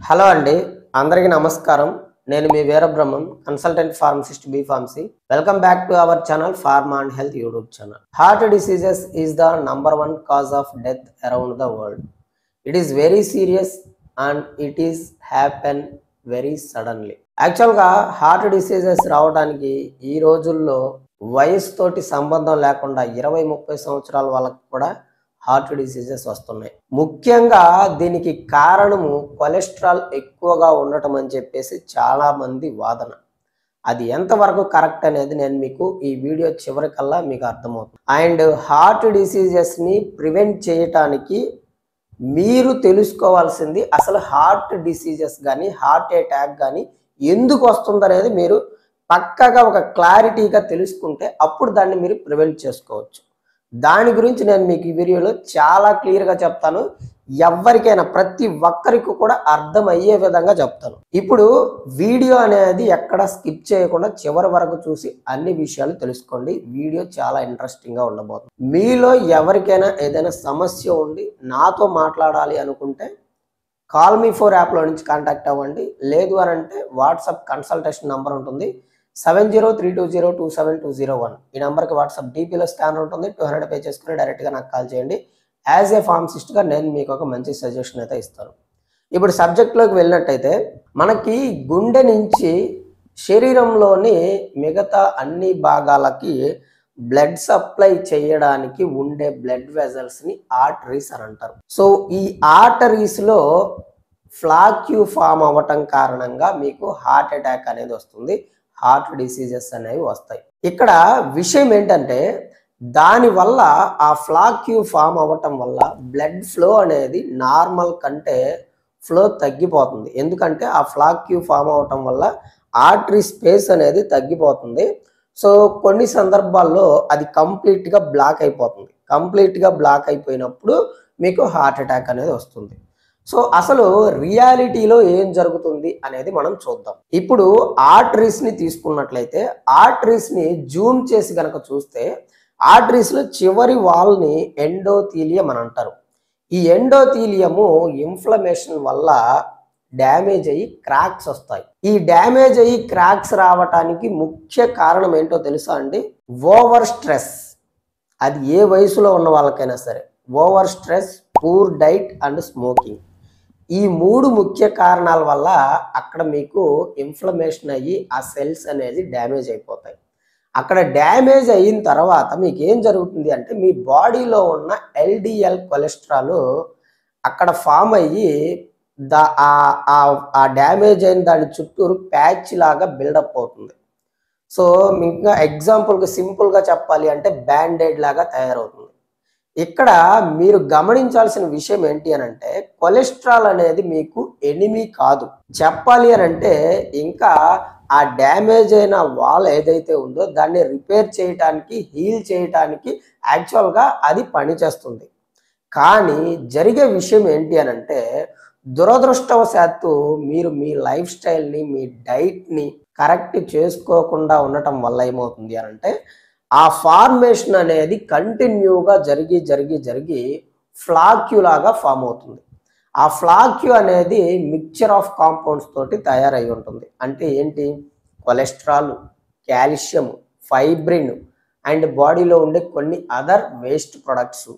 Hello అండి, అందరికీ నమస్కారం. నేను మీ Veerabrahmam, consultant pharmacist B pharmacy. Welcome back to our channel pharma and health YouTube channel. Heart diseases is the number 1 cause of death around the world. It is very serious and it is happen very suddenly. యాక్చువల్గా heart diseases రావడానికి ఈ రోజుల్లో వయసుతోటి సంబంధం లేకుండా 20-30 సంవత్సరాల వాళ్ళకు కూడా heart diseases వస్తున్నాయి. ముఖ్యంగా దీనికి కారణము కొలెస్ట్రాల్ ఎక్కువగా ఉండటం అని చెప్పేసి చాలా మంది వాదన. అది ఎంతవరకు కరెక్ట్ అనేది నేను మీకు ఈ వీడియో చివరికల్లా మీకు అర్థమవుతుంది. అండ్ హార్ట్ డిసీజెస్ని ప్రివెంట్ చేయటానికి మీరు తెలుసుకోవాల్సింది అసలు హార్ట్ డిసీజెస్ కానీ హార్ట్ అటాక్ కానీ ఎందుకు వస్తుందనేది మీరు పక్కగా ఒక క్లారిటీగా తెలుసుకుంటే అప్పుడు దాన్ని మీరు ప్రివెంట్ చేసుకోవచ్చు. దాని గురించి నేను మీకు ఈ వీడియోలో చాలా క్లియర్గా చెప్తాను. ఎవరికైనా ప్రతి ఒక్కరికి కూడా అర్థమయ్యే విధంగా చెప్తాను. ఇప్పుడు వీడియో అనేది ఎక్కడ స్కిప్ చేయకుండా చివరి వరకు చూసి అన్ని విషయాలు తెలుసుకోండి. వీడియో చాలా ఇంట్రెస్టింగ్గా ఉండబోతుంది. మీలో ఎవరికైనా ఏదైనా సమస్య ఉండి నాతో మాట్లాడాలి అనుకుంటే కాల్ మీ 4 యాప్లో నుంచి కాంటాక్ట్ అవ్వండి. లేదు అని అంటే వాట్సాప్ కన్సల్టేషన్ నెంబర్ ఉంటుంది 7032027201. ఈ నెంబర్కి వాట్సాప్ డీపీలో స్కానర్ ఉంటుంది. 200 పే చేసుకుని డైరెక్ట్గా నాకు కాల్ చేయండి. యాజ్ ఏ ఫార్మసిస్ట్గా నేను మీకు ఒక మంచి సజెషన్ అయితే ఇస్తాను. ఇప్పుడు సబ్జెక్ట్లోకి వెళ్ళినట్టయితే మనకి గుండె నుంచి శరీరంలోని మిగతా అన్ని భాగాలకి బ్లడ్ సప్లై చేయడానికి ఉండే బ్లడ్ వెజల్స్ని ఆర్టరీస్ అని అంటారు. సో ఈ ఆర్టరీస్లో ఫ్లాక్యూ ఫామ్ అవ్వటం కారణంగా మీకు హార్ట్ అటాక్ అనేది వస్తుంది. హార్ట్ డిసీజెస్ అనేవి వస్తాయి. ఇక్కడ విషయం ఏంటంటే దానివల్ల ఆ ఫ్లాక్యూ ఫామ్ అవ్వటం వల్ల బ్లడ్ ఫ్లో అనేది నార్మల్ కంటే ఫ్లో తగ్గిపోతుంది. ఎందుకంటే ఆ ఫ్లాక్యూ ఫామ్ అవ్వటం వల్ల ఆర్టరీ స్పేస్ అనేది తగ్గిపోతుంది. సో కొన్ని సందర్భాల్లో అది కంప్లీట్గా బ్లాక్ అయిపోతుంది. కంప్లీట్గా బ్లాక్ అయిపోయినప్పుడు మీకు హార్ట్ అటాక్ అనేది వస్తుంది. సో అసలు రియాలిటీలో ఏం జరుగుతుంది అనేది మనం చూద్దాం. ఇప్పుడు ఆర్టరీస్ని తీసుకున్నట్లయితే ఆర్టరీస్ని జూమ్ చేసి కనుక చూస్తే ఆర్టరీస్లో చివరి వాల్ని ఎండోథీలియం అని అంటారు. ఈ ఎండోథీలియము ఇన్ఫ్లమేషన్ వల్ల డ్యామేజ్ అయ్యి క్రాక్స్ వస్తాయి. ఈ డ్యామేజ్ అయ్యి క్రాక్స్ రావటానికి ముఖ్య కారణం ఏంటో తెలుసా అండి? Over stress. అది ఏ వయసులో ఉన్న వాళ్ళకైనా సరే over stress, poor diet and smoking, ఈ 3 ముఖ్య కారణాల వల్ల అక్కడ మీకు ఇన్ఫ్లమేషన్ అయ్యి ఆ సెల్స్ అనేది డ్యామేజ్ అయిపోతాయి. అక్కడ డ్యామేజ్ అయిన తర్వాత మీకు ఏం జరుగుతుంది అంటే మీ బాడీలో ఉన్న ఎల్డిఎల్ కొలెస్ట్రాల్ అక్కడ ఫామ్ అయ్యి ఆ డ్యామేజ్ అయిన దాని చుట్టూరు ప్యాచ్ లాగా బిల్డప్ అవుతుంది. సో ఇంకా ఎగ్జాంపుల్గా సింపుల్గా చెప్పాలి అంటే బ్యాండేడ్ లాగా తయారవుతుంది. ఇక్కడ మీరు గమనించాల్సిన విషయం ఏంటి అని అంటే కొలెస్ట్రాల్ అనేది మీకు ఎనిమీ కాదు. చెప్పాలి అని అంటే ఇంకా ఆ డ్యామేజ్ అయిన వాల్ ఏదైతే ఉందో దాన్ని రిపేర్ చేయటానికి, హీల్ చేయటానికి యాక్చువల్గా అది పనిచేస్తుంది. కానీ జరిగే విషయం ఏంటి అని అంటే దురదృష్టవశాత్తు మీరు మీ లైఫ్ స్టైల్ని, మీ డైట్ని కరెక్ట్ చేసుకోకుండా ఉండటం వల్ల ఏమవుతుంది అని అంటే ఆ ఫార్మేషన్ అనేది కంటిన్యూగా జరిగి ఫ్లాక్యూ లాగా ఫామ్ అవుతుంది. ఆ ఫ్లాక్యూ అనేది మిక్చర్ ఆఫ్ కాంపౌండ్స్ తోటి తయారై ఉంటుంది. అంటే ఏంటి? కొలెస్ట్రాల్, కాల్షియం, ఫైబ్రిన్ అండ్ బాడీలో ఉండే కొన్ని అదర్ వేస్ట్ ప్రొడక్ట్స్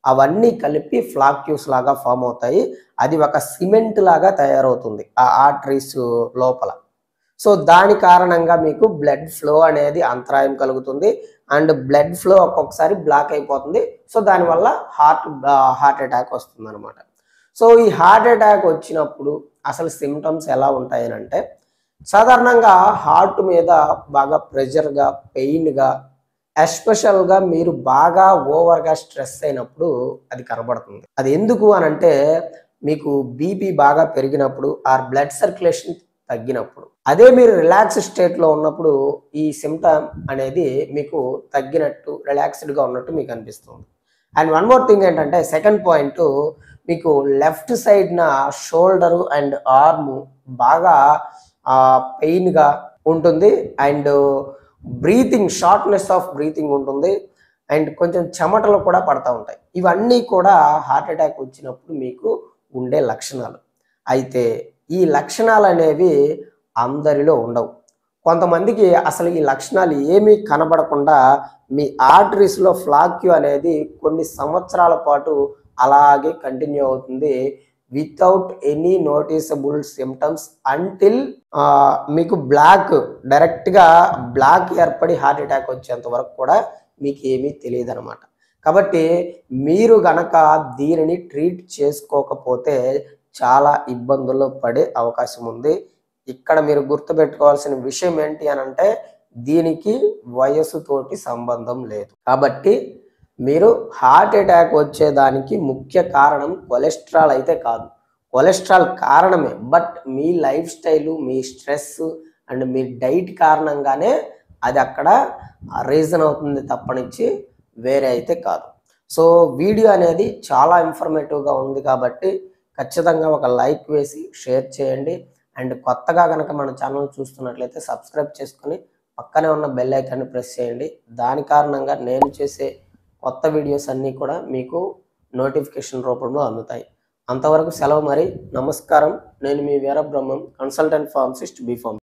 అవన్నీ కలిపి ఫ్లాక్యూస్ లాగా ఫామ్ అవుతాయి. అది ఒక సిమెంట్ లాగా తయారవుతుంది ఆ ఆర్టరీస్ లోపల. సో దాని కారణంగా మీకు బ్లడ్ ఫ్లో అనేది అంతరాయం కలుగుతుంది అండ్ బ్లడ్ ఫ్లో ఒక్కొక్కసారి బ్లాక్ అయిపోతుంది. సో దానివల్ల హార్ట్ అటాక్ వస్తుంది అనమాట. సో ఈ హార్ట్ అటాక్ వచ్చినప్పుడు అసలు సిమ్టమ్స్ ఎలా ఉంటాయని అంటే సాధారణంగా హార్ట్ మీద బాగా ప్రెషర్గా, పెయిన్గా, ఎస్పెషల్గా మీరు బాగా ఓవర్గా స్ట్రెస్ అయినప్పుడు అది కనబడుతుంది. అది ఎందుకు అని అంటే మీకు బీపీ బాగా పెరిగినప్పుడు ఆర్ బ్లడ్ సర్క్యులేషన్ తగ్గినప్పుడు. అదే మీరు రిలాక్స్ స్టేట్లో ఉన్నప్పుడు ఈ సిమ్టమ్ అనేది మీకు తగ్గినట్టు, రిలాక్స్డ్గా ఉన్నట్టు మీకు అనిపిస్తుంది. అండ్ వన్ మోర్ థింగ్ ఏంటంటే సెకండ్ పాయింట్, మీకు లెఫ్ట్ సైడ్న షోల్డరు అండ్ ఆర్మ్ బాగా పెయిన్గా ఉంటుంది and breathing, shortness of breathing ఉంటుంది అండ్ కొంచెం చెమటలు కూడా పడతా ఉంటాయి. ఇవన్నీ కూడా హార్ట్ అటాక్ వచ్చినప్పుడు మీకు ఉండే లక్షణాలు. అయితే ఈ లక్షణాలు అనేవి అందరిలో ఉండవు. కొంతమందికి అసలు ఈ లక్షణాలు ఏమీ కనబడకుండా మీ ఆర్టరీస్లో ఫ్లాక్యూ అనేది కొన్ని సంవత్సరాల పాటు అలాగే కంటిన్యూ అవుతుంది without any noticeable symptoms until మీకు డైరెక్ట్గా బ్లాక్ ఏర్పడి హార్ట్ అటాక్ వచ్చేంత వరకు కూడా మీకు ఏమీ తెలియదు అనమాట. కాబట్టి మీరు గనక దీనిని ట్రీట్ చేసుకోకపోతే చాలా ఇబ్బందుల్లో పడే అవకాశం ఉంది. ఇక్కడ మీరు గుర్తుపెట్టుకోవాల్సిన విషయం ఏంటి అని అంటే దీనికి వయసుతోటి సంబంధం లేదు. కాబట్టి మీరు హార్ట్ అటాక్ వచ్చేదానికి ముఖ్య కారణం కొలెస్ట్రాల్ అయితే కాదు. కొలెస్ట్రాల్ కారణమే, but me life style, me stress and me diet కారణంగానే అది అక్కడ రీజన్ అవుతుంది తప్పనిచ్చి వేరే అయితే కాదు. సో వీడియో అనేది చాలా ఇన్ఫర్మేటివ్గా ఉంది కాబట్టి ఖచ్చితంగా ఒక లైక్ వేసి షేర్ చేయండి. అండ్ కొత్తగా కనుక మన ఛానల్ చూస్తున్నట్లయితే సబ్స్క్రైబ్ చేసుకొని పక్కనే ఉన్న బెల్ ఐకాన్ని ప్రెస్ చేయండి. దాని కారణంగా నేను చేసే కొత్త వీడియోస్ అన్నీ కూడా మీకు నోటిఫికేషన్ రూపంలో అందుతాయి. అంతవరకు సెలవు మరి. నమస్కారం. నేను మీ Veerabrahmam, consultant pharmacist, B pharmacy.